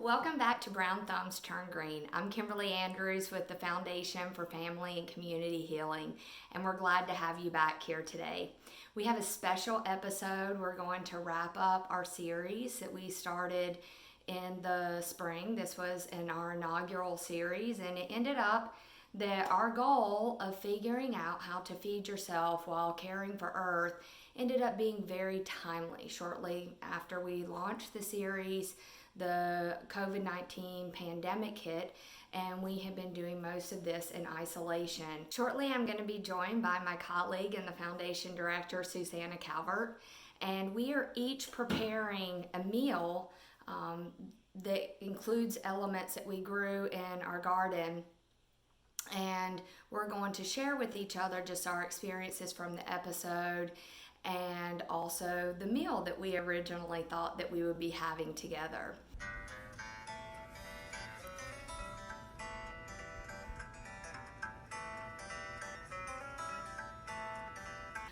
Welcome back to Brown Thumbs Turn Green. I'm Kimberly Andrews with the Foundation for Family and Community Healing, and we're glad to have you back here today. We have a special episode. We're going to wrap up our series that we started in the spring. This was in our inaugural series, and it ended up that our goal of figuring out how to feed yourself while caring for Earth ended up being very timely. Shortly after we launched the series, the COVID-19 pandemic hit, and we have been doing most of this in isolation. Shortly, I'm going to be joined by my colleague and the Foundation Director, Susanna Calvert, and we are each preparing a meal that includes elements that we grew in our garden, and we're going to share with each other just our experiences from the episode and also the meal that we originally thought that we would be having together.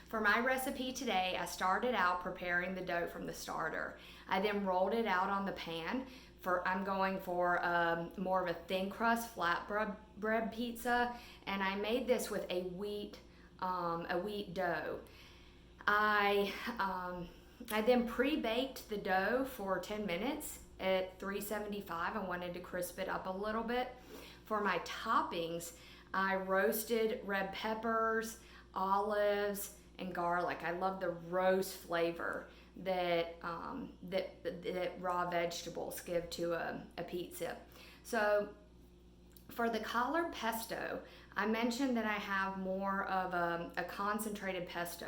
For my recipe today, I started out preparing the dough from the starter. I then rolled it out on the pan. I'm going for more of a thin crust flatbread pizza, and I made this with a wheat dough. I then pre-baked the dough for 10 minutes at 375. I wanted to crisp it up a little bit. For my toppings, I roasted red peppers, olives, and garlic. I love the roast flavor that raw vegetables give to a pizza. So for the collard pesto, I mentioned that I have more of a concentrated pesto.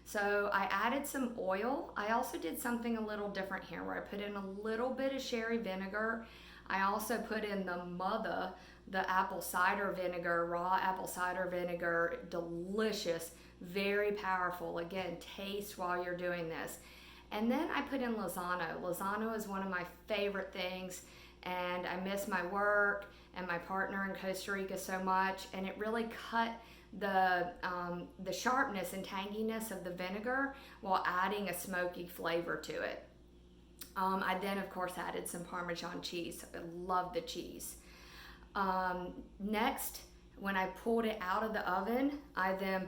So I added some oil. I also did something a little different here where I put in a little bit of sherry vinegar. I also put in the mother, the apple cider vinegar, raw apple cider vinegar, delicious, very powerful. Again, taste while you're doing this. And then I put in Lozano. Lozano is one of my favorite things, and I miss my work and my partner in Costa Rica so much, and it really cut the sharpness and tanginess of the vinegar while adding a smoky flavor to it. I then, of course, added some Parmesan cheese. I love the cheese. Next, when I pulled it out of the oven, I then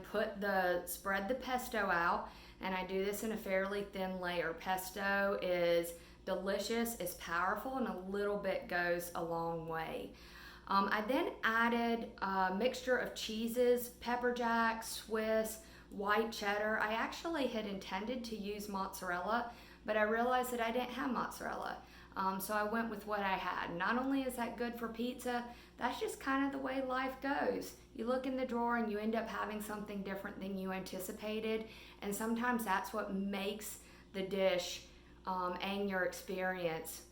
spread the pesto out, and I do this in a fairly thin layer. Pesto is delicious, it's powerful, and a little bit goes a long way. I then added a mixture of cheeses, pepper jack, Swiss, white cheddar. I actually had intended to use mozzarella, but I realized that I didn't have mozzarella. So I went with what I had. Not only is that good for pizza, that's just kind of the way life goes. You look in the drawer and you end up having something different than you anticipated, and sometimes that's what makes the dish and your experience,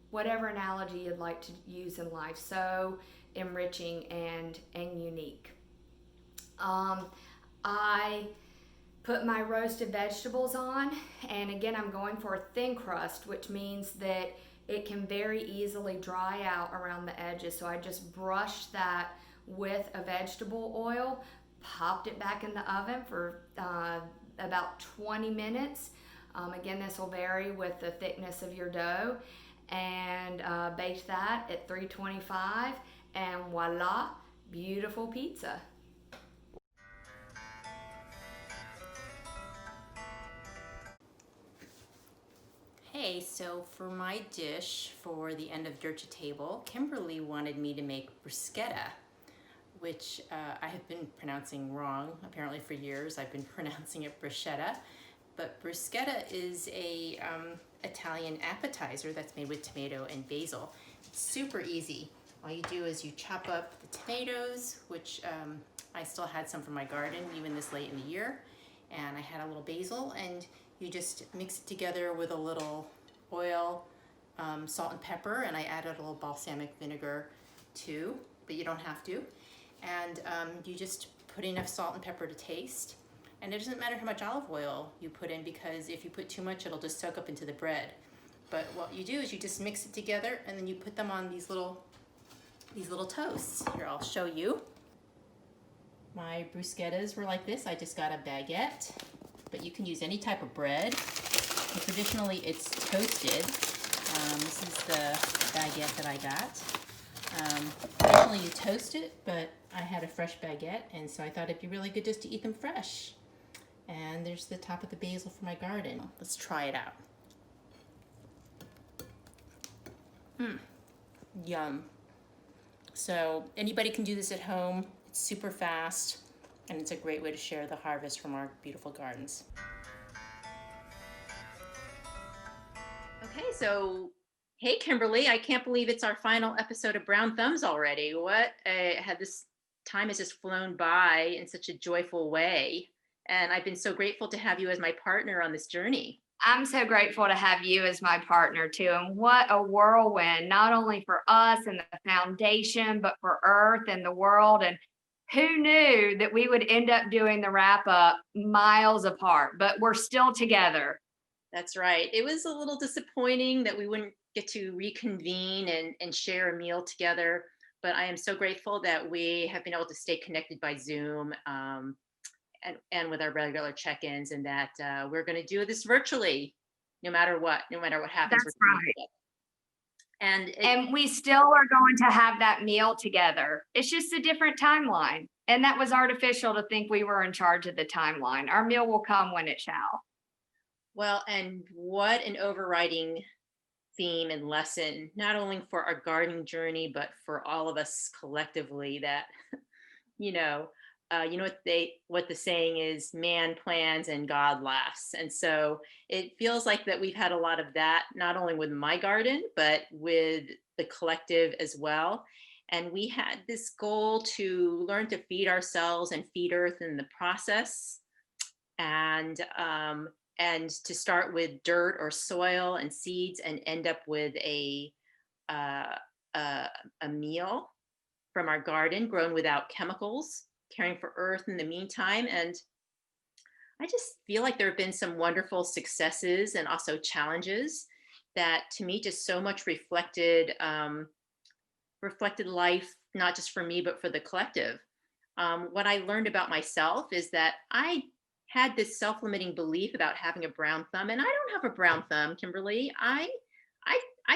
whatever analogy you'd like to use in life, so enriching and unique. I put my roasted vegetables on, and again, I'm going for a thin crust, which means that it can very easily dry out around the edges. So I just brushed that with a vegetable oil, popped it back in the oven for about 20 minutes. Again, this will vary with the thickness of your dough, and baked that at 325, and voila, beautiful pizza. Hey, so for my dish for the end of Dirty Table, Kimberly wanted me to make bruschetta, which I have been pronouncing wrong. Apparently for years I've been pronouncing it bruschetta, but bruschetta is a Italian appetizer that's made with tomato and basil. It's super easy. All you do is you chop up the tomatoes, which I still had some from my garden even this late in the year, and I had a little basil, and you just mix it together with a little oil, salt and pepper, and I added a little balsamic vinegar too, but you don't have to. And you just put enough salt and pepper to taste. And it doesn't matter how much olive oil you put in, because if you put too much, it'll just soak up into the bread. But what you do is you just mix it together, and then you put them on these little toasts. Here, I'll show you. My bruschettas were like this. I just got a baguette, but you can use any type of bread. And traditionally, it's toasted. This is the baguette that I got. Originally you toast it, but I had a fresh baguette, and so I thought it'd be really good just to eat them fresh. And there's the top of the basil for my garden. Let's try it out. Yum. So anybody can do this at home. It's super fast, and it's a great way to share the harvest from our beautiful gardens. Okay, so hey Kimberly, I can't believe it's our final episode of Brown Thumbs already. Had this time has just flown by in such a joyful way, and I've been so grateful to have you as my partner on this journey. I'm so grateful to have you as my partner too. And what a whirlwind, not only for us and the foundation, but for Earth and the world. And who knew that we would end up doing the wrap up miles apart, but we're still together. That's right. It was a little disappointing that we wouldn't get to reconvene and share a meal together, but I am so grateful that we have been able to stay connected by Zoom, and with our regular check-ins, and that we're going to do this virtually, no matter what happens. That's right. And And we still are going to have that meal together. It's just a different timeline. And that was artificial to think we were in charge of the timeline. Our meal will come when it shall. well, and what an overriding theme and lesson, not only for our gardening journey, but for all of us collectively, that you know what the saying is, man plans and God laughs. And so it feels like that we've had a lot of that, not only with my garden but with the collective as well. And we had this goal to learn to feed ourselves and feed earth in the process, and to start with dirt or soil and seeds and end up with uh, a meal from our garden grown without chemicals, caring for earth in the meantime. And I just feel like there have been some wonderful successes and also challenges that to me just so much reflected life, not just for me, but for the collective. What I learned about myself is that I had this self-limiting belief about having a brown thumb, and I don't have a brown thumb, Kimberly. I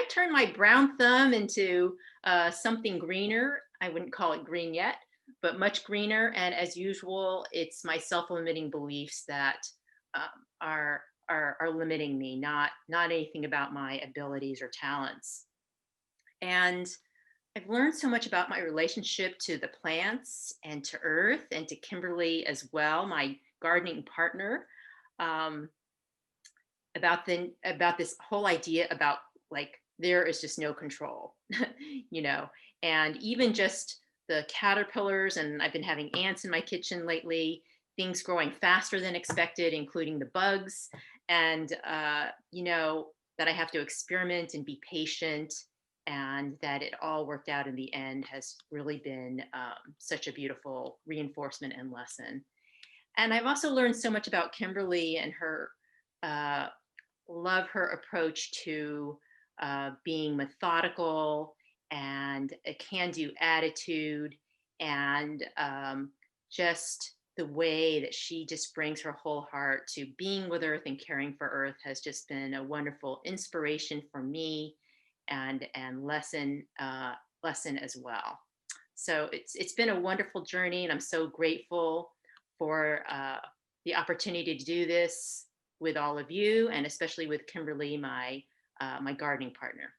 turned my brown thumb into something greener. I wouldn't call it green yet, but much greener. And as usual, it's my self-limiting beliefs that are limiting me, not anything about my abilities or talents. And I've learned so much about my relationship to the plants and to earth and to Kimberly as well, my gardening partner, um, about this whole idea about, like, there is just no control, you know, and even just the caterpillars, and I've been having ants in my kitchen lately, things growing faster than expected, including the bugs, and that I have to experiment and be patient, and that it all worked out in the end has really been such a beautiful reinforcement and lesson. And I've also learned so much about Kimberly and her uh, love her approach to being methodical and a can-do attitude, and just the way that she just brings her whole heart to being with earth and caring for earth has just been a wonderful inspiration for me, and lesson as well. So it's been a wonderful journey, and I'm so grateful for the opportunity to do this with all of you, and especially with Kimberly, my gardening partner.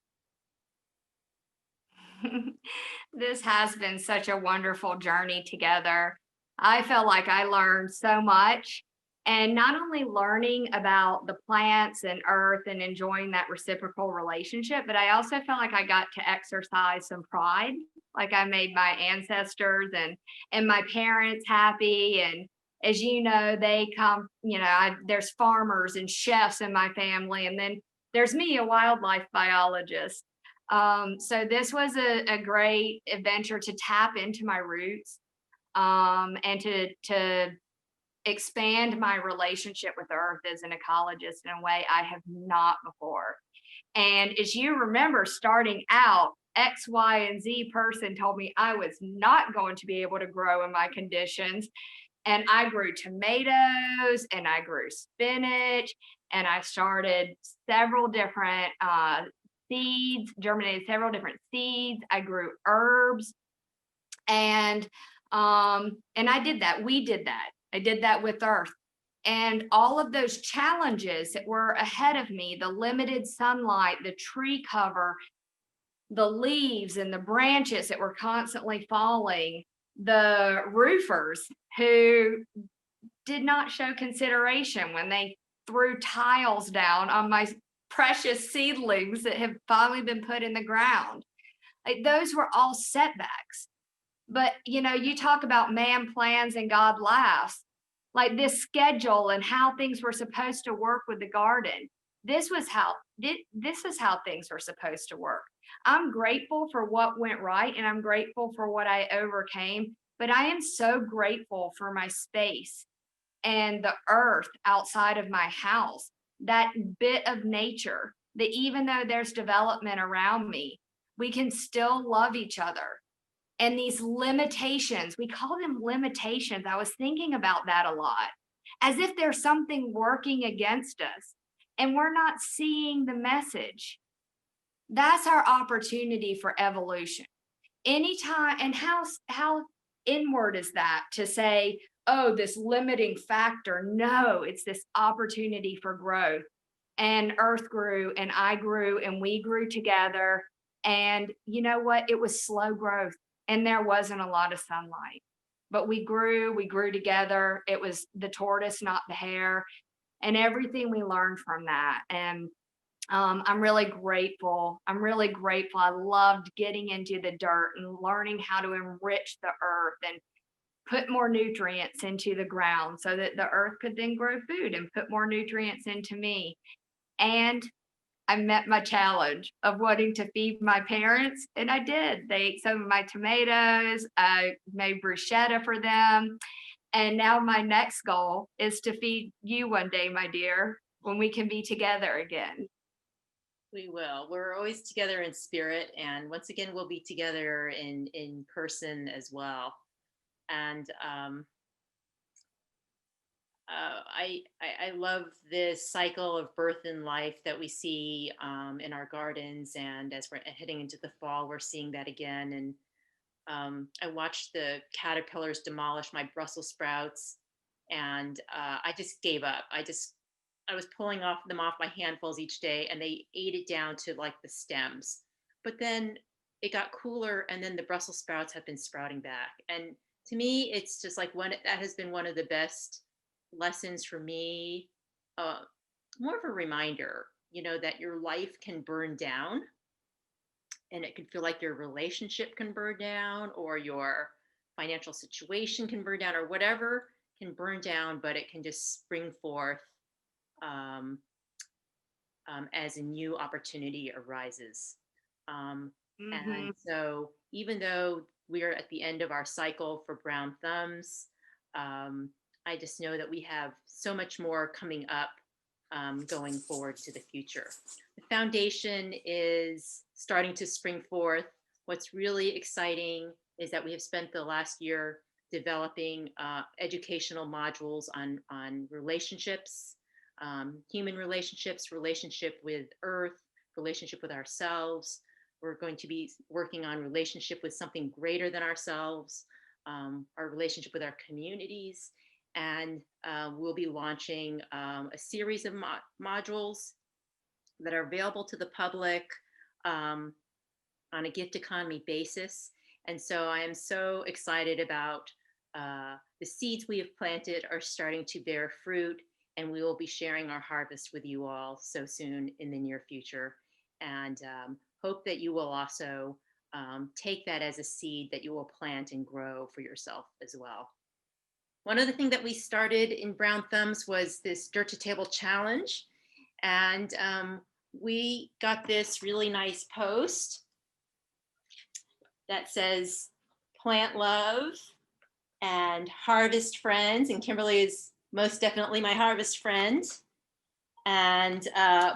This has been such a wonderful journey together. I feel like I learned so much, and not only learning about the plants and earth and enjoying that reciprocal relationship, but I also felt like I got to exercise some pride. Like I made my ancestors and my parents happy. And as you know, they come, there's farmers and chefs in my family. And then there's me, a wildlife biologist. So this was a great adventure to tap into my roots, and to expand my relationship with earth as an ecologist in a way I have not before. And as you remember, starting out, X, Y, and Z person told me I was not going to be able to grow in my conditions. And I grew tomatoes and I grew spinach and I started several different seeds, germinated several different seeds. I grew herbs, and I did that. We did that. I did that with earth. And all of those challenges that were ahead of me, the limited sunlight, the tree cover, the leaves and the branches that were constantly falling, the roofers who did not show consideration when they threw tiles down on my precious seedlings that have finally been put in the ground. Like, those were all setbacks. But you talk about man plans and God laughs. Like, this schedule and how things were supposed to work with the garden. This is how things were supposed to work. I'm grateful for what went right, and I'm grateful for what I overcame, but I am so grateful for my space and the earth outside of my house, that bit of nature, that even though there's development around me, we can still love each other. And these limitations, we call them limitations. I was thinking about that a lot, as if there's something working against us and we're not seeing the message. That's our opportunity for evolution. Anytime, and how inward is that to say, oh, this limiting factor? No, it's this opportunity for growth. And earth grew, and I grew, and we grew together. And you know what? It was slow growth, and there wasn't a lot of sunlight, but we grew together. It was the tortoise, not the hare, and everything we learned from that. And I'm really grateful. I'm really grateful. I loved getting into the dirt and learning how to enrich the earth and put more nutrients into the ground so that the earth could then grow food and put more nutrients into me. And I met my challenge of wanting to feed my parents, and I did. They ate some of my tomatoes. I made bruschetta for them. And now my next goal is to feed you one day, my dear, when we can be together again. We will. We're always together in spirit, and once again, we'll be together in person as well. And I love this cycle of birth and life that we see in our gardens, and as we're heading into the fall, we're seeing that again. And I watched the caterpillars demolish my Brussels sprouts, and I just gave up. I was pulling them off my handfuls each day, and they ate it down to like the stems. But then it got cooler, and then the Brussels sprouts have been sprouting back. And to me, it's just like that has been one of the best lessons for me. Uh, More of a reminder, that your life can burn down, and it can feel like your relationship can burn down, or your financial situation can burn down, or whatever can burn down, but it can just spring forth um, as a new opportunity arises. And Hmm. so, even though we are at the end of our cycle for brown thumbs, I just know that we have so much more coming up, going forward to the future. The foundation is starting to spring forth. What's really exciting is that we have spent the last year developing educational modules on relationships, human relationships, relationship with earth, relationship with ourselves. We're going to be working on relationship with something greater than ourselves, our relationship with our communities, and we'll be launching a series of modules that are available to the public on a gift economy basis. And so I am so excited about the seeds we have planted are starting to bear fruit, and we will be sharing our harvest with you all so soon in the near future. And hope that you will also take that as a seed that you will plant and grow for yourself as well. One other thing that we started in Brown Thumbs was this Dirt to Table challenge. And we got this really nice post that says plant love and harvest friends. And Kimberly is most definitely my harvest friend. And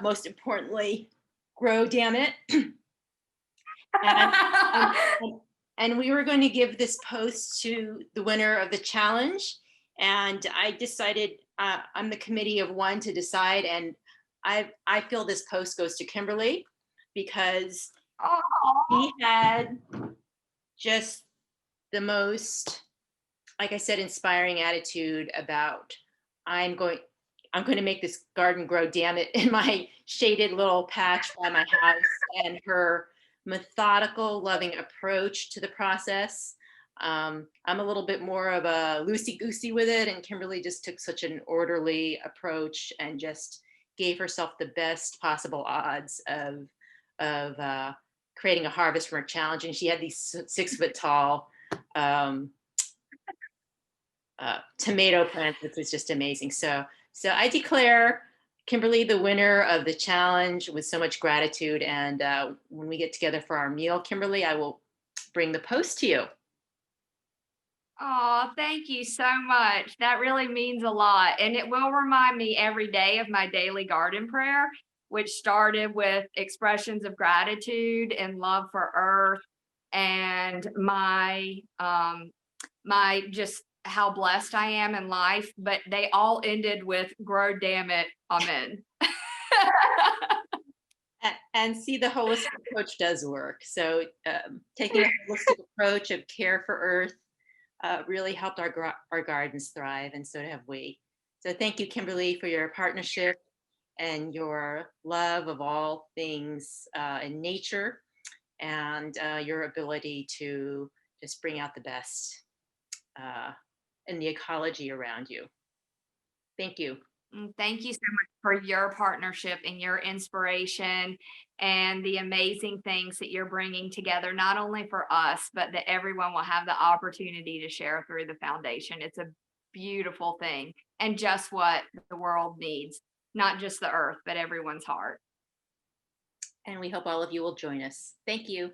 most importantly, grow, damn it. and, and we were going to give this post to the winner of the challenge. And I decided I'm the committee of one to decide. And I feel this post goes to Kimberly. because Oh, he had just the most, like I said, inspiring attitude about I'm going I'm going to make this garden grow, damn it, in my shaded little patch by my house, and her methodical, loving approach to the process. I'm a little bit more of a loosey goosey with it, and Kimberly just took such an orderly approach and just gave herself the best possible odds of creating a harvest from her challenge. And she had these 6 foot tall um, tomato plant, which was just amazing. So I declare Kimberly the winner of the challenge with so much gratitude. And when we get together for our meal, Kimberly, I will bring the post to you. oh, thank you so much. That really means a lot. And it will remind me every day of my daily garden prayer, which started with expressions of gratitude and love for earth and my just how blessed I am in life, but they all ended with grow damn it, amen. And see, the holistic approach does work. So taking a holistic approach of care for earth really helped our gardens thrive, and so have we. So thank you, Kimberly, for your partnership and your love of all things in nature, and your ability to just bring out the best uh, in the ecology around you. Thank you. Thank you so much for your partnership and your inspiration and the amazing things that you're bringing together, not only for us, but that everyone will have the opportunity to share through the foundation. It's a beautiful thing and just what the world needs, not just the earth, but everyone's heart. And we hope all of you will join us. Thank you.